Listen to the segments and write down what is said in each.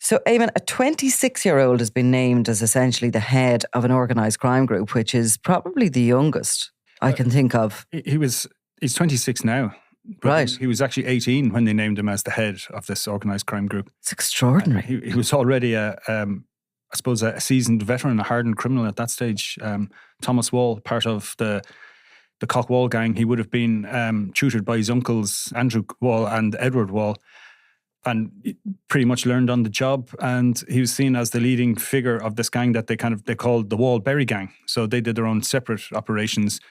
So, Eamon, a 26-year-old has been named as essentially the head of an organised crime group, which is probably the youngest I can think of. He's 26 now. But Right. he was actually 18 when they named him as the head of this organised crime group. It's extraordinary. He was already a seasoned veteran, a hardened criminal at that stage. Thomas Wall, part of the Cock Wall gang, he would have been tutored by his uncles, Andrew Wall and Edward Wall, and pretty much learned on the job. And he was seen as the leading figure of this gang that they called the Wall Berry Gang. So they did their own separate operations,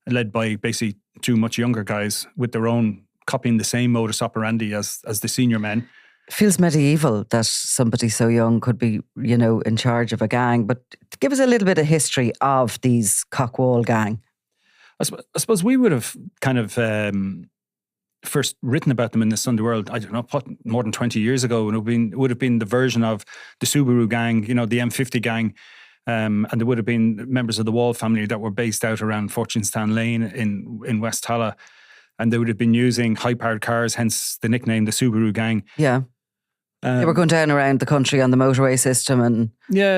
led by basically two much younger guys with their own, copying the same modus operandi as the senior men. It feels medieval that somebody so young could be, in charge of a gang. But give us a little bit of history of these Cock Wall gang. I suppose we would have kind of first written about them in the Sunday World, I don't know, more than 20 years ago. It would have been the version of the Subaru gang, the M50 gang. And there would have been members of the Wall family that were based out around Fortunestown Lane in West Talla. And they would have been using high-powered cars, hence the nickname, the Subaru gang. Yeah. They were going down around the country on the motorway system and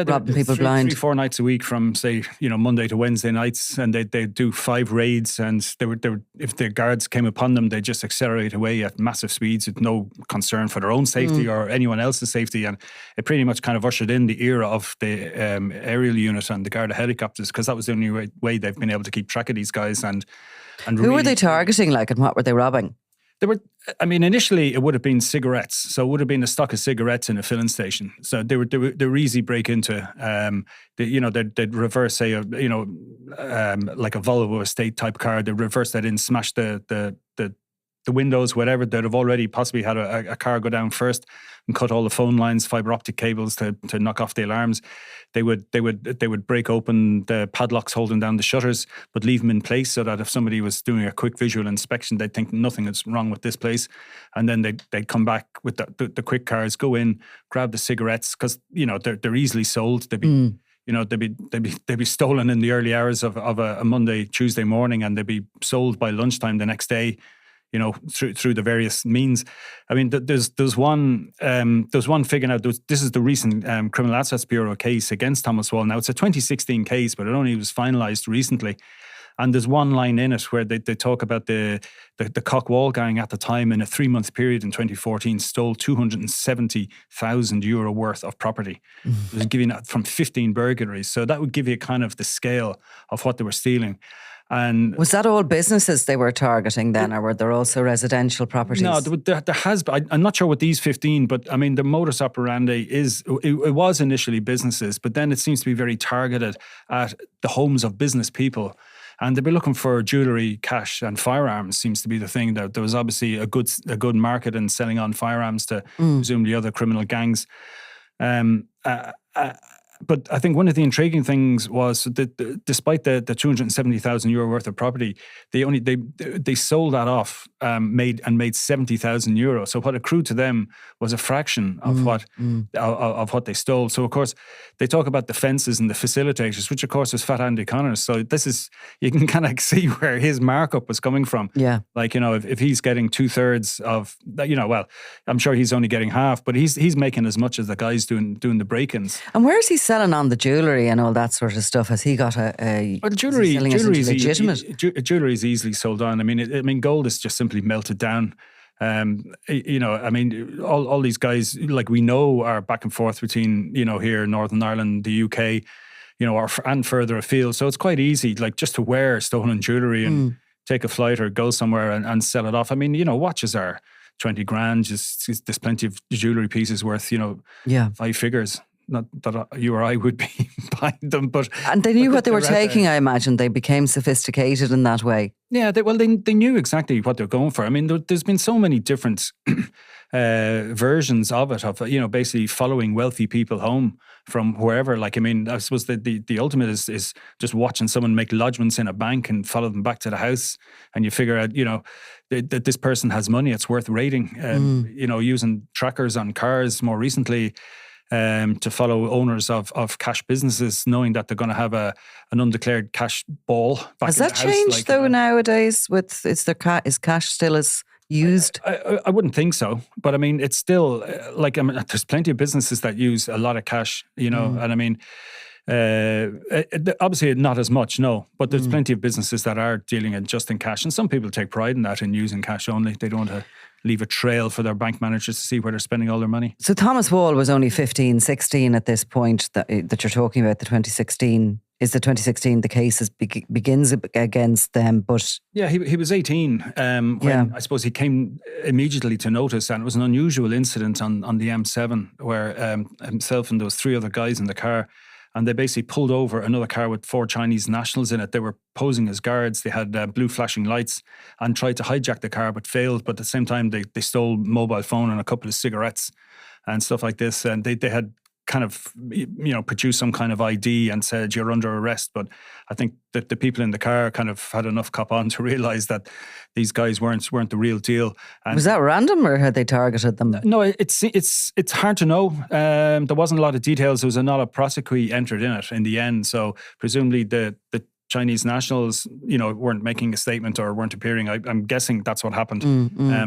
robbing people blind. 3-4 nights a week from, say, Monday to Wednesday nights. And they'd do 5 raids. And they would, if the guards came upon them, they'd just accelerate away at massive speeds with no concern for their own safety or anyone else's safety. And it pretty much kind of ushered in the era of the aerial unit and the Garda helicopters, because that was the only way they've been able to keep track of these guys. And who were they targeting, and what were they robbing? Initially it would have been cigarettes. So it would have been a stock of cigarettes in a filling station. So they were easy break into. They'd reverse, say, like a Volvo estate type car. They'd reverse that in, smash the windows, whatever. They'd have already possibly had a car go down first and cut all the phone lines, fibre optic cables to knock off the alarms. They would break open the padlocks holding down the shutters, but leave them in place so that if somebody was doing a quick visual inspection, they'd think nothing is wrong with this place. And then they'd come back with the quick cars, go in, grab the cigarettes, because they're easily sold. They'd be stolen in the early hours of a Monday, Tuesday morning, and they'd be sold by lunchtime the next day. Through the various means. I mean, there's one figure now. This is the recent Criminal Assets Bureau case against Thomas Wall. Now, it's a 2016 case, but it only was finalised recently. And there's one line in it where they talk about the Cock Wall gang at the time, in a 3-month period in 2014, stole €270,000 worth of property. It was giving that from 15 burglaries. So that would give you kind of the scale of what they were stealing. And was that all businesses they were targeting then, or were there also residential properties? No, there has been. I'm not sure with these 15, but I mean, the modus operandi it was initially businesses, but then it seems to be very targeted at the homes of business people. And they'd be looking for jewellery, cash and firearms seems to be the thing. There was obviously a good market in selling on firearms to presumably other criminal gangs. But I think one of the intriguing things was that despite the €270,000 worth of property, they sold that off, made €70,000. So what accrued to them was a fraction of what they stole. So of course they talk about the fences and the facilitators, which of course is Fat Andy Connors. So you can kind of see where his markup was coming from. Yeah, like if he's getting 2/3 of well, I'm sure he's only getting half, but he's making as much as the guys doing the break-ins. And where is he selling on the jewellery and all that sort of stuff? Has he got jewellery is legitimate? Jewellery is easily sold on. I mean, gold is just simply melted down. All these guys, like we know, are back and forth between here, Northern Ireland, the UK, and further afield. So it's quite easy, like just to wear stolen jewellery and take a flight or go somewhere and sell it off. I mean, watches are 20 grand. There's plenty of jewellery pieces worth 5 figures. Not that you or I would be buying them, but... And they knew what they were taking, I imagine. They became sophisticated in that way. Yeah, they knew exactly what they're going for. I mean, there's been so many different versions of it, of basically following wealthy people home from wherever. Like, I mean, I suppose the ultimate is just watching someone make lodgements in a bank and follow them back to the house, and you figure out, that this person has money, it's worth raiding. Using trackers on cars more recently, to follow owners of cash businesses, knowing that they're going to have an undeclared cash ball back Has in that the house. changed though nowadays? Is cash still as used? I wouldn't think so, but I mean, it's still there's plenty of businesses that use a lot of cash, and I mean, obviously not as much, no, but there's plenty of businesses that are dealing in just in cash, and some people take pride in that, in using cash only. They don't want to leave a trail for their bank managers to see where they're spending all their money. So Thomas Wall was only 15, 16 at this point that you're talking about, the 2016. Is the 2016 the case begins against them? But yeah, he was 18 when I suppose he came immediately to notice, and it was an unusual incident on the M7 where himself and those 3 other guys in the car, and they basically pulled over another car with 4 Chinese nationals in it. They were posing as guards. They had blue flashing lights and tried to hijack the car, but failed. But at the same time, they stole mobile phone and a couple of cigarettes and stuff like this. And they had kind of, produced some kind of ID and said, you're under arrest. But I think that the people in the car kind of had enough cop on to realise that these guys weren't the real deal. And was that random, or had they targeted them? No, it's hard to know. There wasn't a lot of details. There was not a prosecuy entered in it in the end. So presumably the Chinese nationals, weren't making a statement or weren't appearing. I'm guessing that's what happened.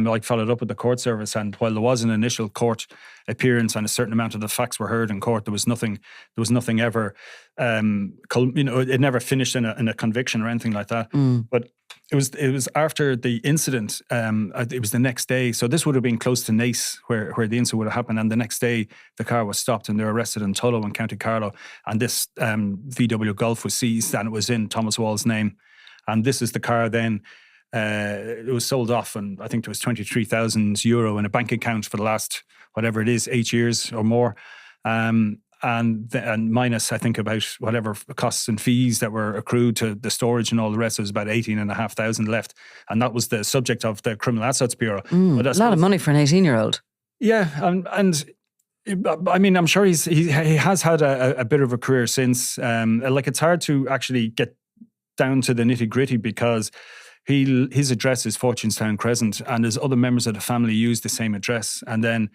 I followed up with the court service, and while there was an initial court appearance and a certain amount of the facts were heard in court, there was nothing ever, it never finished in a conviction or anything like that. But it was after the incident. It was the next day. So this would have been close to Naas, where the incident would have happened. And the next day, the car was stopped and they were arrested in Tullow in County Carlow. And this VW Golf was seized, and it was in Thomas Wall's name. And this is the car then. It was sold off, and I think there was €23,000 in a bank account for the last, whatever it is, 8 years or more. And minus, I think, about whatever costs and fees that were accrued to the storage and all the rest, it was about 18,500 left. And that was the subject of the Criminal Assets Bureau. But a lot of money for an 18-year-old. Yeah, and I mean, I'm sure he has had a bit of a career since. It's hard to actually get down to the nitty-gritty, because his address is Fortunestown Crescent, and his other members of the family use the same address. And then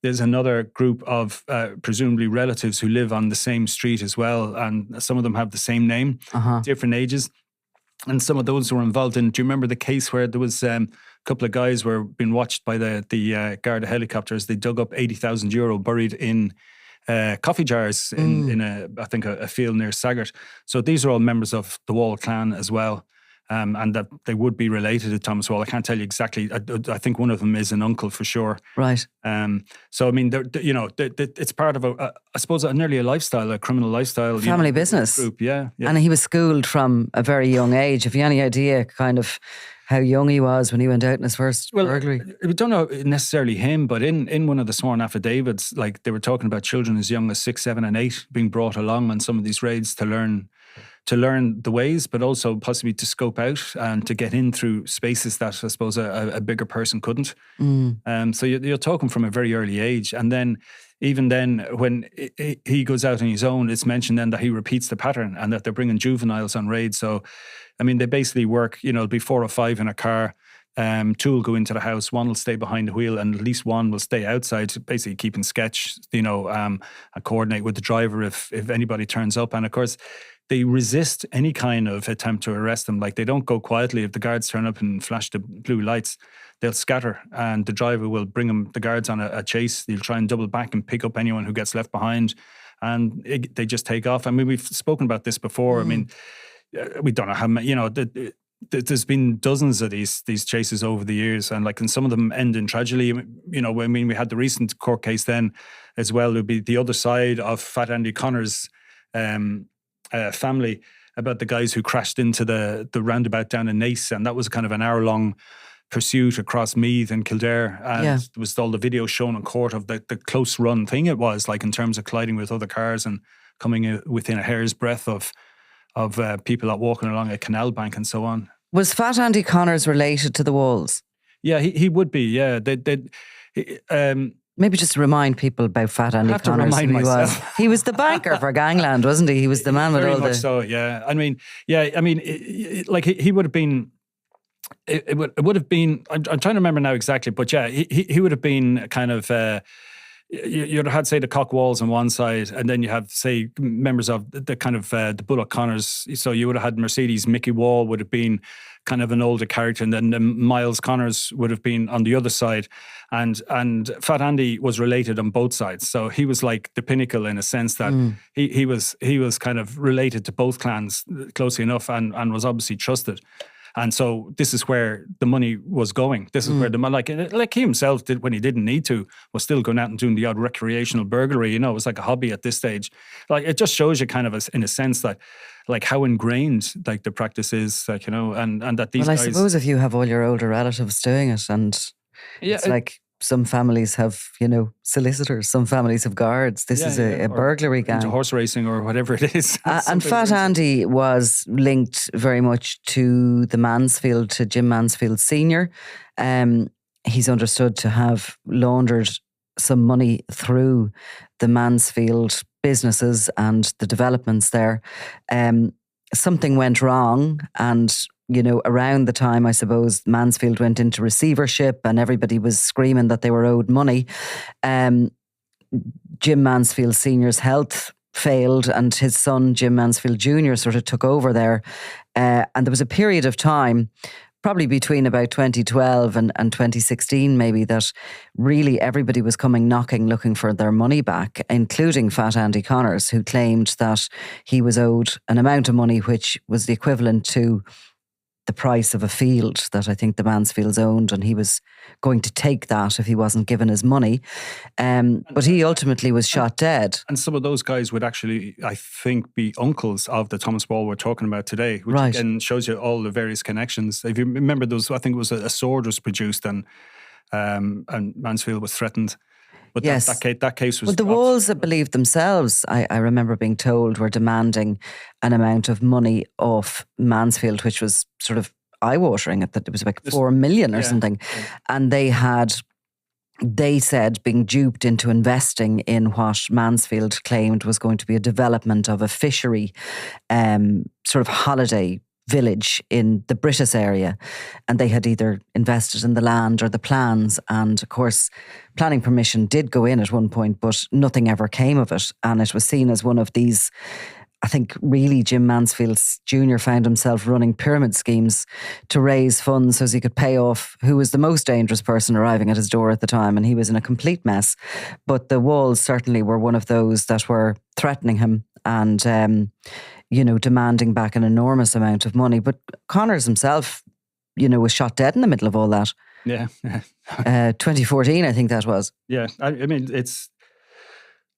there's another group of presumably relatives who live on the same street as well, and some of them have the same name, different ages. And some of those were involved in, do you remember the case where there was a couple of guys were being watched by the Garda helicopters? They dug up €80,000 buried in coffee jars in a field near Saggart. So these are all members of the Wall clan as well. And that they would be related to Thomas Wall. I can't tell you exactly. I think one of them is an uncle for sure. Right. So I mean, it's part of I suppose, nearly a lifestyle, a criminal lifestyle, family business group. Yeah. And he was schooled from a very young age. Have you any idea, kind of, how young he was when he went out in his first burglary? We don't know necessarily him, but in one of the sworn affidavits, like, they were talking about children as young as 6, 7, and 8 being brought along on some of these raids to learn the ways, but also possibly to scope out and to get in through spaces that I suppose a bigger person couldn't. So you're talking from a very early age. And then, even then, when he goes out on his own, it's mentioned then that he repeats the pattern and that they're bringing juveniles on raids. So, I mean, they basically work, it'll be 4 or 5 in a car. 2 will go into the house, 1 will stay behind the wheel, and at least 1 will stay outside, basically keeping sketch, and coordinate with the driver if anybody turns up. And of course, they resist any kind of attempt to arrest them. Like, they don't go quietly. If the guards turn up and flash the blue lights, they'll scatter, and the driver will bring the guards on a chase. They'll try and double back and pick up anyone who gets left behind, and they just take off. I mean, we've spoken about this before. I mean, we don't know how many, there's been dozens of these chases over the years, and some of them end in tragedy. I mean, we had the recent court case then as well. It would be the other side of Fat Andy Connor's family, about the guys who crashed into the roundabout down in Naas, and that was kind of an hour-long pursuit across Meath and Kildare, and there was all the video shown in court of the close run thing it was, like, in terms of colliding with other cars and coming within a hair's breadth of people out walking along a canal bank and so on. Was Fat Andy Connors related to the Walls? Yeah, he would be. Yeah, maybe just to remind people about Fat Andy Connors. He was the banker for Gangland, wasn't he? He was the man with all the... Very much so, yeah. I mean, he would have been... It would have been... I'm trying to remember now exactly, but yeah, he would have been kind of... you'd have had, say, the Cock Walls on one side, and then you have, say, members of the kind of the Bullock Connors. So you would have had Mercedes. Mickey Wall would have been kind of an older character, and then Miles Connors would have been on the other side, and Fat Andy was related on both sides, so he was like the pinnacle in a sense that he was kind of related to both clans closely enough, and was obviously trusted. And so this is where the money was going. This is where the money, like he himself did when he didn't need to, was still going out and doing the odd recreational burglary. You know, it was like a hobby at this stage. Like, it just shows you kind of in a sense that, like, how ingrained like the practice is, like, you know, and that these guys. I suppose if you have all your older relatives doing it, and it's like some families have, you know, solicitors, some families have guards. This is a burglary gang. Into horse racing or whatever it is. And Fat Andy was linked very much to the Mansfield, to Jim Mansfield Sr. He's understood to have laundered some money through the Mansfield businesses and the developments there. Something went wrong, and you know, around the time, I suppose, Mansfield went into receivership and everybody was screaming that they were owed money. Jim Mansfield Sr.'s health failed, and his son, Jim Mansfield Jr., sort of took over there. And there was a period of time, probably between about 2012 and 2016 maybe, that really everybody was coming knocking looking for their money back, including Fat Andy Connors, who claimed that he was owed an amount of money which was the equivalent to the price of a field that I think the Mansfields owned, and he was going to take that if he wasn't given his money. But he ultimately was shot dead. And some of those guys would actually, I think, be uncles of the Thomas Ball we're talking about today, which again shows you all the various connections. If you remember those, I think it was a sword was produced, and Mansfield was threatened. But yes. that case was... Well, the Walls, I believe themselves, I remember being told, were demanding an amount of money off Mansfield, which was sort of eye-watering. It was like 4 million or something. Yeah. And they said, being duped into investing in what Mansfield claimed was going to be a development of a fishery sort of holiday village in the British area, and they had either invested in the land or the plans, and of course planning permission did go in at one point, but nothing ever came of it, and it was seen as one of these, I think really Jim Mansfield Jr. found himself running pyramid schemes to raise funds so as he could pay off who was the most dangerous person arriving at his door at the time, and he was in a complete mess. But the Walls certainly were one of those that were threatening him and you know, demanding back an enormous amount of money. But Connors himself, you know, was shot dead in the middle of all that. Yeah. 2014, I think that was. Yeah. I mean, it's,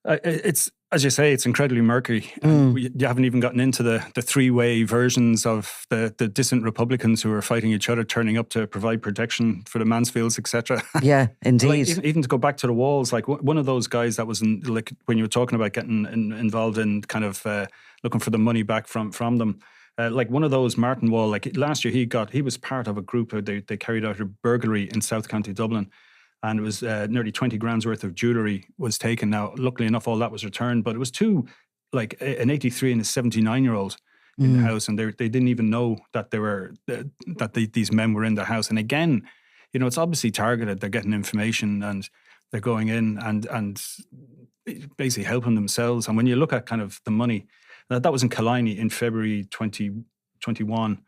as you say, it's incredibly murky. And you haven't even gotten into the three-way versions of the dissident Republicans who are fighting each other, turning up to provide protection for the Mansfields, etc. Yeah, indeed. Like, even to go back to the Walls, like one of those guys that was in, like when you were talking about getting involved in kind of looking for the money back from them. Like one of those, Martin Wall, like last year he was part of a group who they carried out a burglary in South County Dublin, and it was nearly 20 grand's worth of jewellery was taken. Now, luckily enough, all that was returned, but it was two, like an 83 and a 79-year-old in the house, and they didn't even know that these men were in the house. And again, you know, it's obviously targeted. They're getting information and they're going in and basically helping themselves. And when you look at kind of the money, that was in Killiney in February 2021,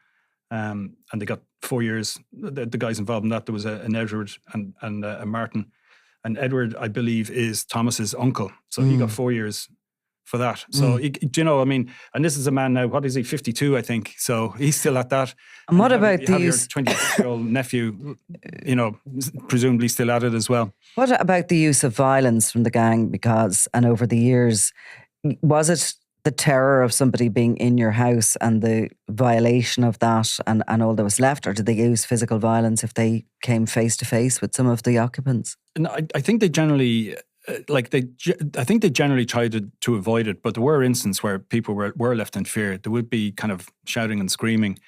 and they got 4 years. The guys involved in that, there was an Edward and a Martin. And Edward, I believe, is Thomas's uncle. So he got 4 years for that. So, you know, I mean, and this is a man now, what is he, 52, I think. So he's still at that. And what about your 26-year-old nephew, you know, presumably still at it as well. What about the use of violence from the gang? Because, and over the years, was it the terror of somebody being in your house and the violation of that and all that was left, or did they use physical violence if they came face to face with some of the occupants? No, I think they generally, I think they generally tried to avoid it, but there were instances where people were left in fear. There would be kind of shouting and screaming.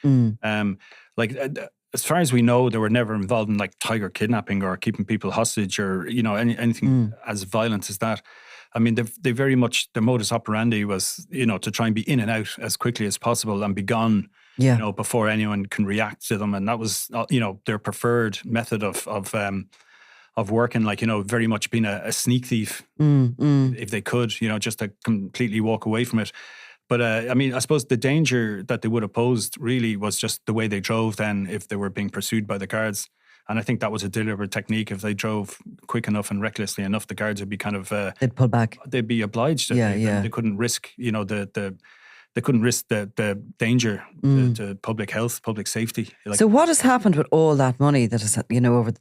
As far as we know, they were never involved in like tiger kidnapping or keeping people hostage or, you know, anything as violent as that. I mean, they very much, their modus operandi was, you know, to try and be in and out as quickly as possible and be gone, you know, before anyone can react to them. And that was, you know, their preferred method of working, like, you know, very much being a sneak thief if they could, you know, just to completely walk away from it. But I mean, I suppose the danger that they would have posed really was just the way they drove then if they were being pursued by the guards. And I think that was a deliberate technique. If they drove quick enough and recklessly enough, the guards would be kind of... they'd pull back. They'd be obliged. They couldn't risk, they couldn't risk the danger to public health, public safety. So what has happened with all that money that is,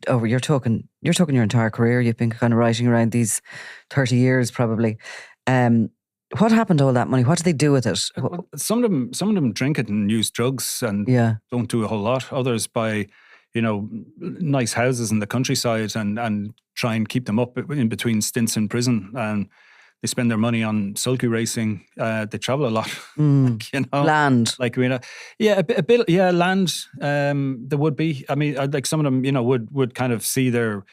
over you're talking your entire career, you've been kind of writing around these 30 years probably. What happened to all that money? What do they do with it? Well, some of them drink it and use drugs and don't do a whole lot. Others buy, nice houses in the countryside and try and keep them up in between stints in prison. And they spend their money on sulky racing. They travel a lot. Land. A bit. Yeah, land. There would be. I mean, like some of them, would kind of see their...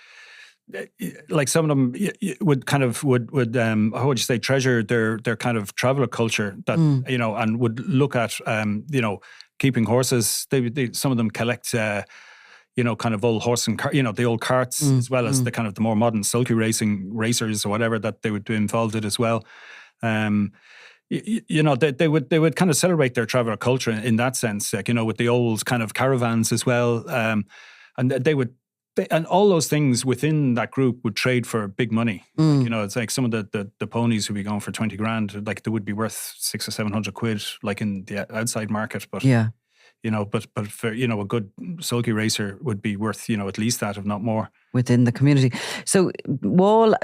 Like some of them would how would you say, treasure their kind of traveler culture that and would look at keeping horses. They some of them collect kind of old horse and car, the old carts, as well as the kind of the more modern sulky racers or whatever that they would be involved in as well. They would kind of celebrate their traveler culture in that sense, with the old kind of caravans as well, and they would. And all those things within that group would trade for big money. It's like some of the ponies would be going for 20 grand, like they would be worth 600 or 700 quid, like in the outside market. But but for a good sulky racer would be worth at least that, if not more, within the community. So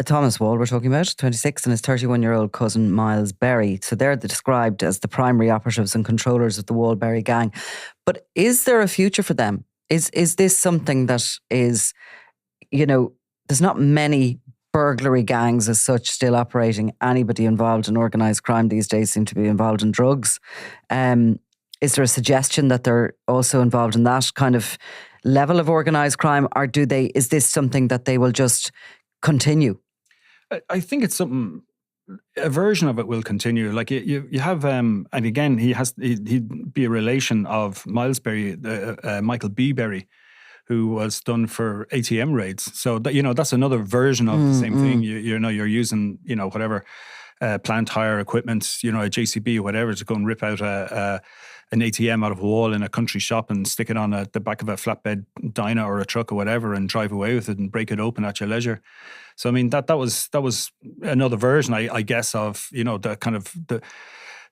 Thomas Wall, we're talking about, 26, and his 31-year-old cousin Miles Berry. So they're described as the primary operatives and controllers of the Wall Berry gang. But is there a future for them? Is this something that is, there's not many burglary gangs as such still operating. Anybody involved in organised crime these days seem to be involved in drugs. Is there a suggestion that they're also involved in that kind of level of organised crime, or is this something that they will just continue? I think it's something... A version of it will continue. Like you have, and again, he'd be a relation of Miles Berry, Michael B. Berry, who was done for ATM raids. So that, that's another version of the same thing. You're using whatever plant hire equipment, a JCB or whatever, to go and rip out an ATM out of a wall in a country shop and stick it on the back of a flatbed diner or a truck or whatever and drive away with it and break it open at your leisure. So I mean that was another version, I guess, of the kind of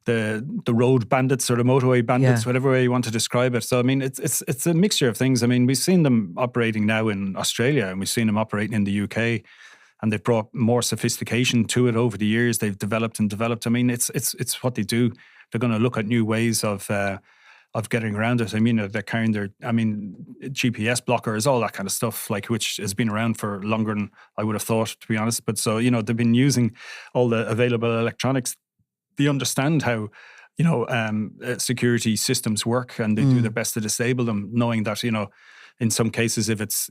the road bandits or the motorway bandits, whatever way you want to describe it. So I mean it's a mixture of things. I mean, we've seen them operating now in Australia and we've seen them operating in the UK, and they've brought more sophistication to it over the years. They've developed. I mean, it's what they do. They're going to look at new ways of getting around it. I mean, they're carrying GPS blockers, all that kind of stuff, like, which has been around for longer than I would have thought, to be honest. But so, they've been using all the available electronics. They understand how, security systems work, and they do their best to disable them, knowing that, in some cases, if it's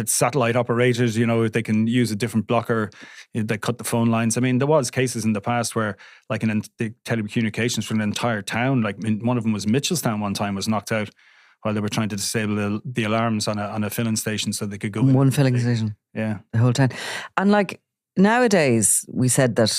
satellite operated, they can use a different blocker. They cut the phone lines. I mean, there was cases in the past where, like, the telecommunications for an entire town, like one of them was Mitchellstown one time, was knocked out while they were trying to disable the alarms on a filling station so they could go in. One filling station. Yeah. The whole town. And like nowadays, we said that,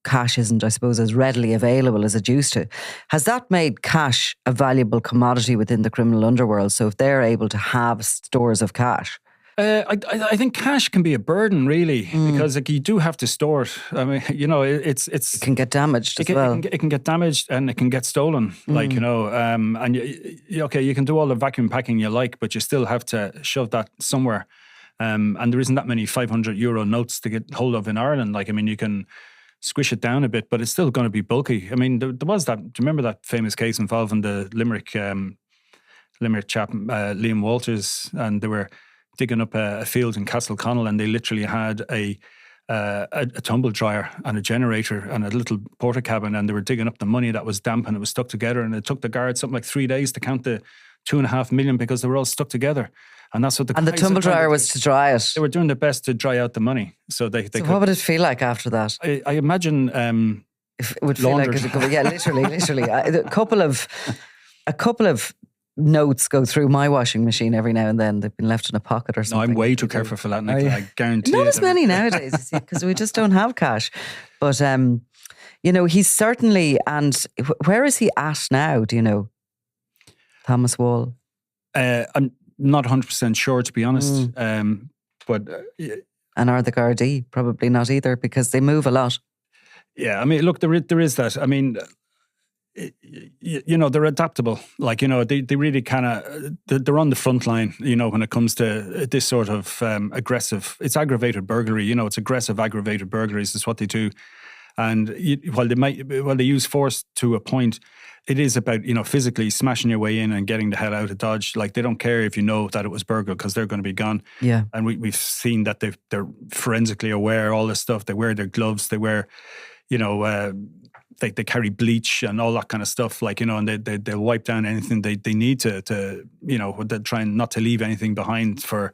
cash isn't, I suppose, as readily available as it used to. Has that made cash a valuable commodity within the criminal underworld? So if they're able to have stores of cash? I think cash can be a burden, really, because like, you do have to store it. I mean, it can get damaged as well. It can get damaged and it can get stolen. Like, and you can do all the vacuum packing you like, but you still have to shove that somewhere. And there isn't that many €500 notes to get hold of in Ireland. Like, I mean, you can squish it down a bit, but it's still going to be bulky. I mean, there was that. Do you remember that famous case involving the Limerick chap, Liam Walters, and they were digging up a field in Castleconnell, and they literally had a tumble dryer and a generator and a little porta cabin, and they were digging up the money that was damp and it was stuck together, and it took the guards something like 3 days to count the 2.5 million because they were all stuck together. And that's what the tumble dryer was to dry it. They were doing their best to dry out the money. So what would it feel like after that? I imagine if it would feel laundered. Like literally. A couple of notes go through my washing machine every now and then. They've been left in a pocket or No, something. I'm way too careful for that, Nicola. I guarantee Not you. as many nowadays, you see, because we just don't have cash. But, you know, he's certainly, and where is he at now, do you know? Thomas Wall? I'm not 100% sure, to be honest. But and are the Gardaí? Probably not either, because they move a lot. Yeah, I mean, look, there is that. I mean, you know, they're adaptable. Like, you know, they really kind of, they're on the front line, you know, when it comes to this sort of aggressive, it's aggravated burglary, you know, it's aggressive aggravated burglaries is what they do. And while they use force to a point, it is about, you know, physically smashing your way in and getting the hell out of Dodge. Like, they don't care if you know that it was burgled, because they're going to be gone. Yeah. And we've seen that they're forensically aware, all this stuff. They wear their gloves, they wear, you know, they carry bleach and all that kind of stuff. Like, you know, and they'll wipe down anything they need to you know, they're trying not to leave anything behind for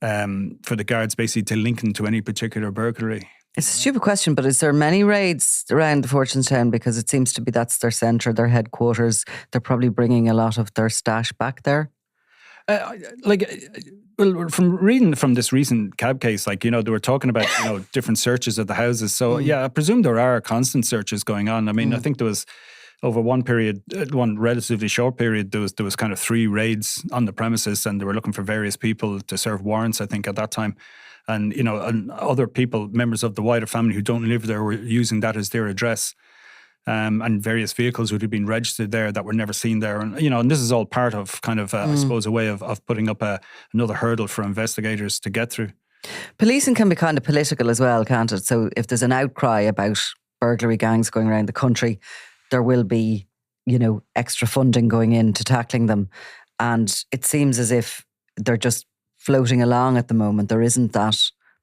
the guards, basically, to link them to any particular burglary. It's a stupid question, but is there many raids around Fortunestown? Because it seems to be that's their centre, their headquarters. They're probably bringing a lot of their stash back there. Well, from reading from this recent cab case, like, you know, they were talking about, you know, different searches of the houses. So, yeah, I presume there are constant searches going on. I mean, I think there was, over one relatively short period, there was kind of 3 raids on the premises, and they were looking for various people to serve warrants, I think, at that time. And, you know, and other people, members of the wider family who don't live there, were using that as their address. And various vehicles would have been registered there that were never seen there. And, you know, and this is all part of kind of, I suppose, a way of putting up another hurdle for investigators to get through. Policing can be kind of political as well, can't it? So if there's an outcry about burglary gangs going around the country, there will be, you know, extra funding going into tackling them. And it seems as if they're just floating along at the moment. There isn't that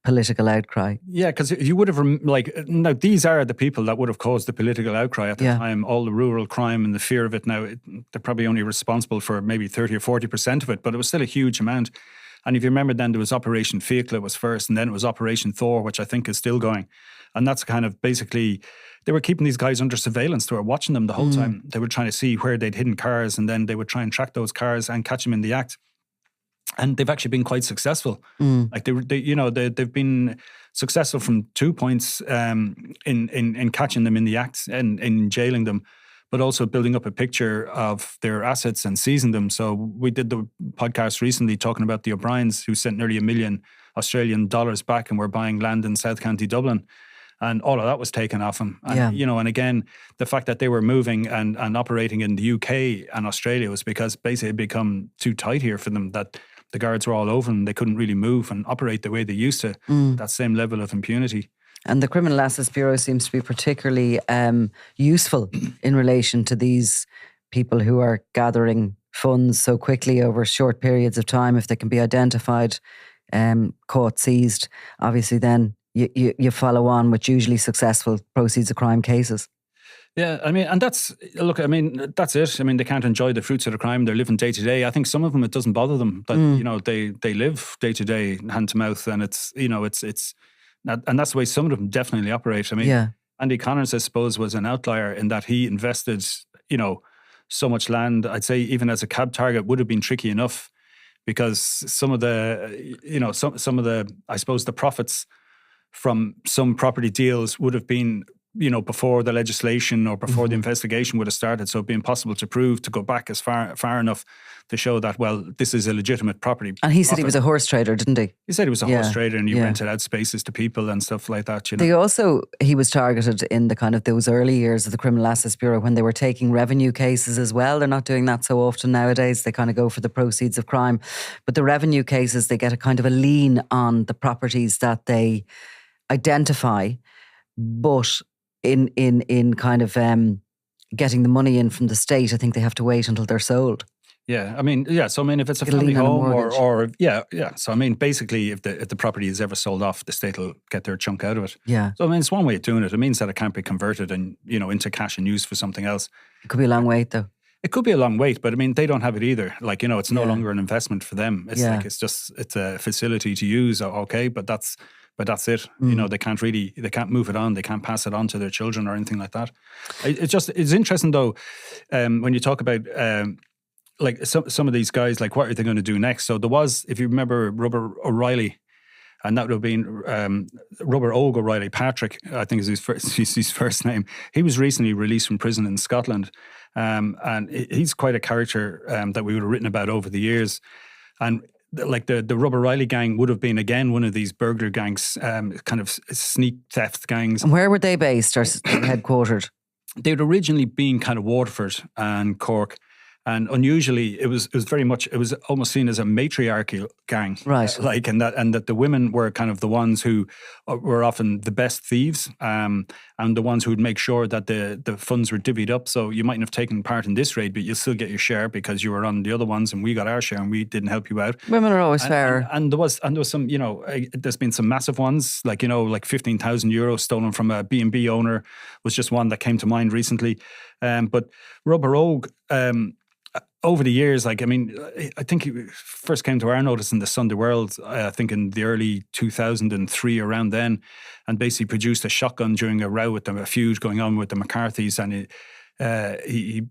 political outcry. Yeah, because you would have, now these are the people that would have caused the political outcry at the time, all the rural crime and the fear of it. Now, they're probably only responsible for maybe 30 or 40% of it, but it was still a huge amount. And if you remember, then there was Operation Fiacla was first, and then it was Operation Thor, which I think is still going. And that's kind of basically, they were keeping these guys under surveillance. They were watching them the whole time. They were trying to see where they'd hidden cars, and then they would try and track those cars and catch them in the act. And they've actually been quite successful. Like they've been successful from 2 points in catching them in the act and in jailing them, but also building up a picture of their assets and seizing them. So we did the podcast recently talking about the O'Briens, who sent nearly $1 million Australian dollars back and were buying land in South County Dublin. And all of that was taken off them. And, you know, and again, the fact that they were moving and operating in the UK and Australia was because basically it had become too tight here for them, that the guards were all over them. They couldn't really move and operate the way they used to, that same level of impunity. And the Criminal Assets Bureau seems to be particularly useful in relation to these people who are gathering funds so quickly over short periods of time. If they can be identified, caught, seized, obviously then you follow on with usually successful proceeds of crime cases. Yeah, I mean, and that's it. I mean, they can't enjoy the fruits of the crime. They're living day to day. I think some of them, it doesn't bother them that, you know, they live day to day, hand to mouth, and it's, you know, it's and that's the way some of them definitely operate. I mean, Andy Connors, I suppose, was an outlier in that he invested, you know, so much land. I'd say even as a cab target would have been tricky enough, because some of the, you know, some of the, I suppose, the profits from some property deals would have been, you know, before the legislation or before the investigation would have started. So it'd be impossible to prove, to go back as far enough to show that, well, this is a legitimate property. And he said he was a horse trader, didn't he? He said he was a horse trader, and he rented out spaces to people and stuff like that. You know? He was targeted in the kind of those early years of the Criminal Assets Bureau when they were taking revenue cases as well. They're not doing that so often nowadays. They kind of go for the proceeds of crime. But the revenue cases, they get a kind of a lien on the properties that they identify, but in kind of getting the money in from the state, I think they have to wait until they're sold. Yeah, I mean, so I mean, if it's a family home or so I mean, basically, if the property is ever sold off, the state will get their chunk out of it. Yeah. So I mean, it's one way of doing it. It means that it can't be converted and, you know, into cash and used for something else. It could be a long wait, though. It could be a long wait, but I mean, they don't have it either. Like, you know, it's no longer an investment for them. It's like it's a facility to use. Okay, but that's it. You know, they can't move it on. They can't pass it on to their children or anything like that. It's interesting though, when you talk about like some of these guys, like what are they going to do next? So there was, if you remember, Rubber O'Reilly, and that would have been Rubber Og O'Reilly. Patrick, I think is his first name. He was recently released from prison in Scotland, and he's quite a character that we would have written about over the years. And like the Rubber Riley gang would have been, again, one of these burglar gangs, kind of sneak theft gangs. And where were they based or headquartered? They'd originally been kind of Waterford and Cork. And unusually, it was almost seen as a matriarchal gang, right? And that the women were kind of the ones who were often the best thieves, and the ones who would make sure that the funds were divvied up. So you mightn't have taken part in this raid, but you'll still get your share because you were on the other ones, and we got our share, and we didn't help you out. Women are always fairer. And there was some, there's been some massive ones, like 15,000 euros stolen from a B&B owner was just one that came to mind recently. But Rubber Og, over the years, I think he first came to our notice in the Sunday World, I think in the early 2003, around then, and basically produced a shotgun during a row with them, a feud going on with the McCarthys, and he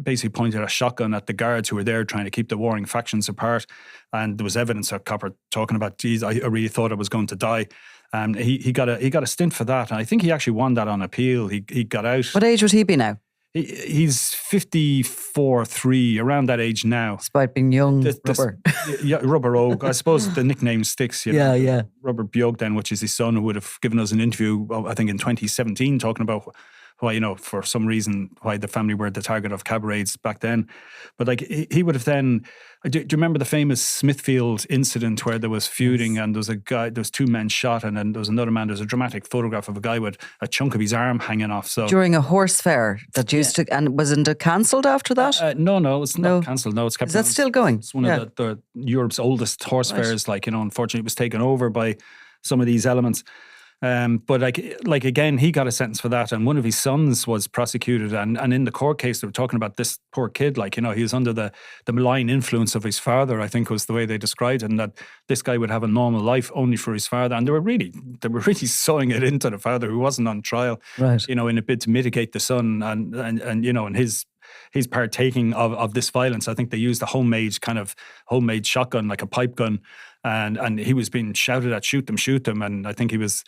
basically pointed a shotgun at the guards who were there trying to keep the warring factions apart, and there was evidence of Copper talking about, geez, I really thought I was going to die. And he got a stint for that, and I think he actually won that on appeal. He got out. What age would he be now? He's 54-3, around that age now. Despite being young, Rubber. Yeah, Rubber Og. I suppose the nickname sticks. Yeah. Rubber Bjogden, which is his son, who would have given us an interview, I think in 2017, talking about why, for some reason, why the family were the target of cab raids back then. But he would have then, do you remember the famous Smithfield incident where there was feuding, and there was two men shot, and then there was another man, there's a dramatic photograph of a guy with a chunk of his arm hanging off. So during a horse fair that used to, and wasn't it cancelled after that? No, it's not cancelled. No, it's kept. Is that still going? It's one of the Europe's oldest horse fairs. Unfortunately, it was taken over by some of these elements. But again, he got a sentence for that, and one of his sons was prosecuted, and in the court case they were talking about this poor kid, he was under the malign influence of his father, I think was the way they described it, and that this guy would have a normal life only for his father, and they were really sewing it into the father, who wasn't on trial, right? In a bid to mitigate the son, and his partaking of this violence. I think they used a homemade shotgun, like a pipe gun. And he was being shouted at, shoot them, and I think he was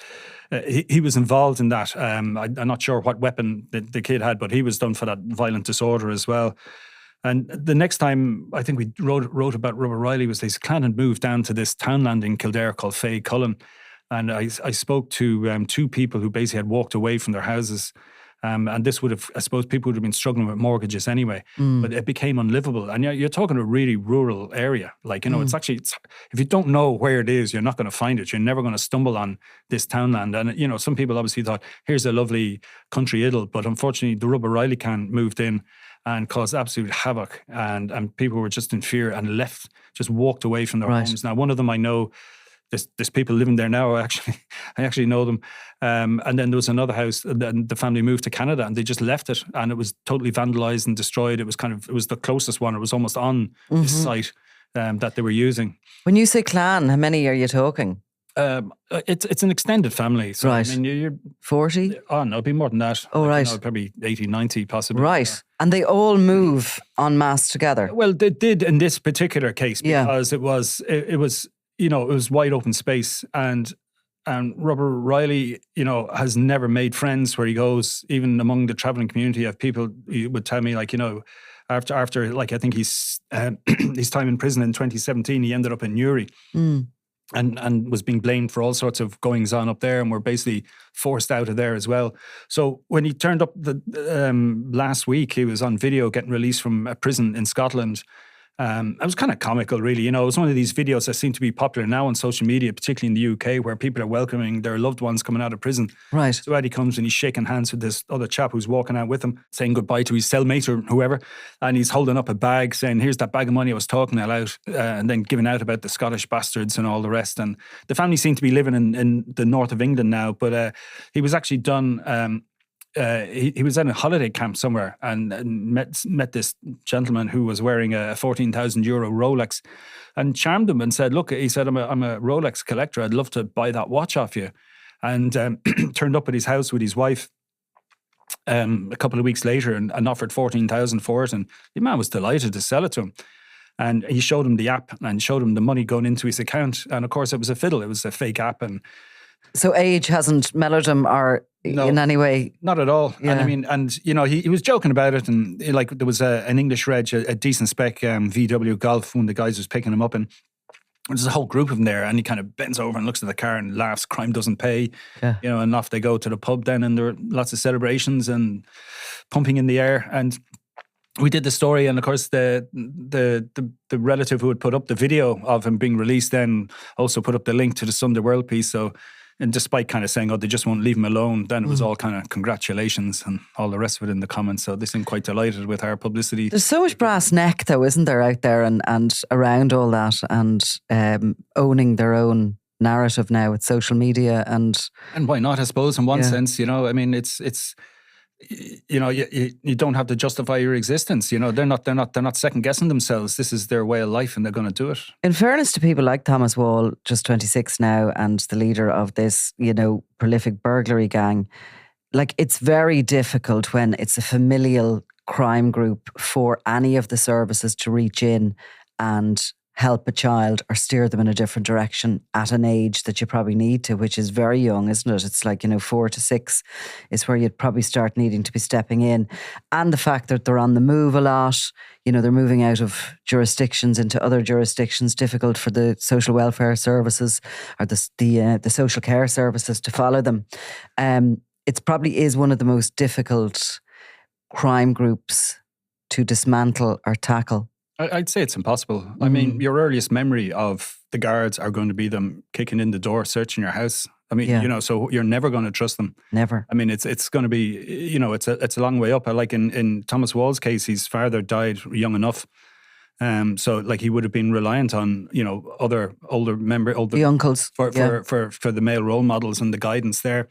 involved in that. I'm not sure what weapon the kid had, but he was done for that violent disorder as well. And the next time I think we wrote about Rubber Riley was his clan had moved down to this townland in Kildare called Fay Cullen, and I spoke to two people who basically had walked away from their houses. And this would have, I suppose, people would have been struggling with mortgages anyway, but it became unlivable. And you're talking a really rural area. It's actually, if you don't know where it is, you're not going to find it. You're never going to stumble on this townland. And, some people obviously thought, here's a lovely country idyll. But unfortunately, the Rubber Riley clan moved in and caused absolute havoc. And people were just in fear and just walked away from their homes. Now, one of them I know, there's people living there now. I actually know them. And then there was another house, and the family moved to Canada, and they just left it, and it was totally vandalized and destroyed. It was the closest one. It was almost on this site that they were using. When you say clan, how many are you talking? It's an extended family. So, right. I mean, you're 40? Oh, no, it'd be more than that. Oh, right. Probably 80, 90 possibly. Right. And they all move en masse together? Well, they did in this particular case, because it was wide open space, and Rubber Riley, has never made friends where he goes, even among the traveling community. Of people he would tell me, after I think his time in prison in 2017, he ended up in Newry. And was being blamed for all sorts of goings on up there, and were basically forced out of there as well. So when he turned up last week, he was on video getting released from a prison in Scotland. It was kind of comical, really. It was one of these videos that seem to be popular now on social media, particularly in the UK, where people are welcoming their loved ones coming out of prison. Right. So out he comes, and he's shaking hands with this other chap who's walking out with him, saying goodbye to his cellmate or whoever. And he's holding up a bag saying, here's that bag of money I was talking about, and then giving out about the Scottish bastards and all the rest. And the family seem to be living in the north of England now, but he was actually done... he was in a holiday camp somewhere, and met this gentleman who was wearing a 14,000 euro Rolex, and charmed him and said, look, he said, I'm a Rolex collector. I'd love to buy that watch off you. And turned up at his house with his wife. a couple of weeks later and offered 14,000 for it, and the man was delighted to sell it to him. And he showed him the app and showed him the money going into his account, and of course it was a fiddle. It was a fake app. And so age hasn't mellowed him or in any way? Not at all. Yeah. And I mean, and you know, he was joking about it, and like there was an English reg, a decent spec VW Golf, one of the guys was picking him up, and there's a whole group of them there, and he kind of bends over and looks at the car and laughs. Crime doesn't pay, you know. And off they go to the pub then, and there were lots of celebrations and pumping in the air. And we did the story, and of course the relative who had put up the video of him being released then also put up the link to the Sunday World piece. So, and despite kind of saying, oh, they just won't leave him alone, then it was all kind of congratulations and all the rest of it in the comments. So they seem quite delighted with our publicity. There's so much brass neck though, isn't there, out there and around all that, and owning their own narrative now with social media. And why not, I suppose, in one sense, you know. I mean, it's you know, you don't have to justify your existence. You know, they're not second guessing themselves. This is their way of life, and they're going to do it. In fairness to people like Thomas Wall, just 26 now, and the leader of this, you know, prolific burglary gang, like, it's very difficult when it's a familial crime group for any of the services to reach in and help a child or steer them in a different direction at an age that you probably need to, which is very young, isn't it? It's like, you know, 4 to 6 is where you'd probably start needing to be stepping in. And the fact that they're on the move a lot, you know, they're moving out of jurisdictions into other jurisdictions, difficult for the social welfare services or the social care services to follow them. It probably is one of the most difficult crime groups to dismantle or tackle. I'd say it's impossible. I mean, your earliest memory of the guards are going to be them kicking in the door, searching your house. I mean, you know, so you're never going to trust them. Never. I mean, it's going to be, you know, it's a long way up. Like in Thomas Wall's case, his father died young enough. So like he would have been reliant on, you know, older the uncles for the male role models and the guidance there.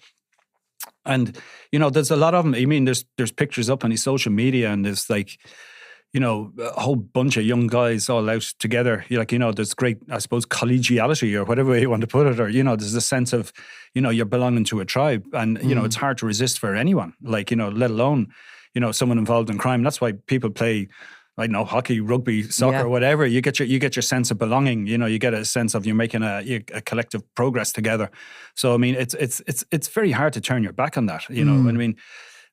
And, you know, there's a lot of them. I mean, there's pictures up on his social media, and there's like, you know, a whole bunch of young guys all out together. Like, you know, there's great, I suppose, collegiality or whatever way you want to put it. Or, you know, there's a sense of, you know, you're belonging to a tribe. And, you know, it's hard to resist for anyone. Like, you know, let alone, you know, someone involved in crime. That's why people play, I don't know, hockey, rugby, soccer, whatever. You get your sense of belonging. You know, you get a sense of you're making a collective progress together. So, I mean, it's very hard to turn your back on that. You know, I mean,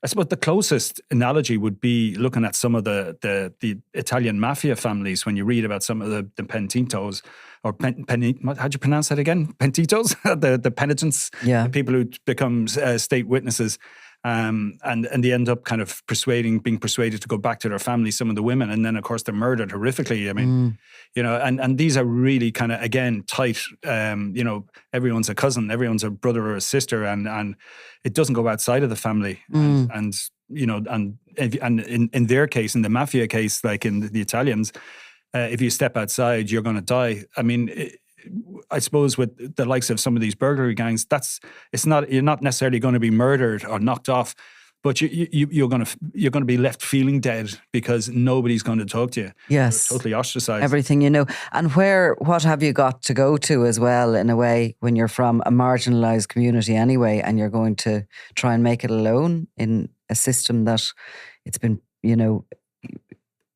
I suppose the closest analogy would be looking at some of the Italian mafia families when you read about some of the Pentitos, or how do you pronounce that again? Pentitos, the penitents, the people who become state witnesses. And they end up kind of being persuaded to go back to their family, some of the women, and then of course they're murdered horrifically. I mean, you know, and these are really kind of, again, tight, you know, everyone's a cousin, everyone's a brother or a sister, and it doesn't go outside of the family. And you know, and in their case, in the mafia case, like in the Italians, if you step outside, you're going to die. I mean, I suppose with the likes of some of these burglary gangs, you're not necessarily going to be murdered or knocked off, but you're going to be left feeling dead because nobody's going to talk to you. Yes, you're totally ostracized. Everything, you know. And what have you got to go to as well, in a way, when you're from a marginalised community anyway, and you're going to try and make it alone in a system that it's been, you know,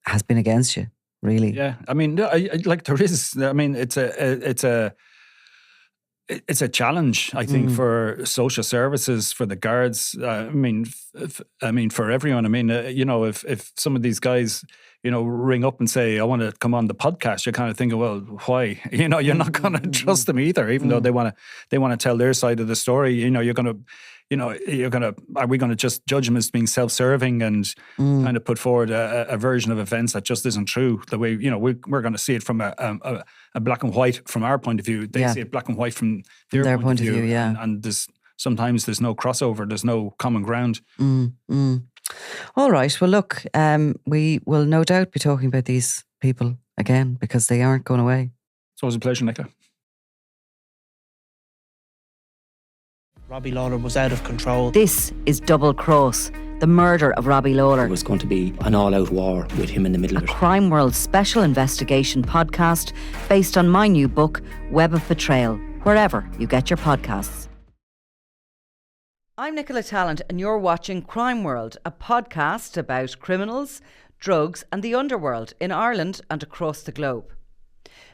has been against you. Really? Yeah, I mean, like there is. I mean, it's a challenge, I think, for social services, for the guards. I mean, for everyone. I mean, you know, if some of these guys, you know, ring up and say, "I want to come on the podcast," you're kind of thinking, well, why? You know, you're not going to trust them either, even though they want to tell their side of the story. You know, are we going to just judge them as being self-serving and kind of put forward a version of events that just isn't true? The way, you know, we're going to see it from a black and white from our point of view. They see it black and white from their point of view. And sometimes there's no crossover. There's no common ground. All right. Well, look, we will no doubt be talking about these people again because they aren't going away. It's always a pleasure, Nicola. Robbie Lawler was out of control. This is Double Cross, the murder of Robbie Lawler. It was going to be an all-out war with him in the middle of it. A Crime World special investigation podcast based on my new book, Web of Betrayal, wherever you get your podcasts. I'm Nicola Tallant and you're watching Crime World, a podcast about criminals, drugs and the underworld in Ireland and across the globe.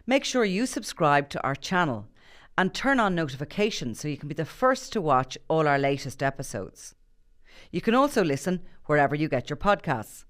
Make sure you subscribe to our channel and turn on notifications so you can be the first to watch all our latest episodes. You can also listen wherever you get your podcasts.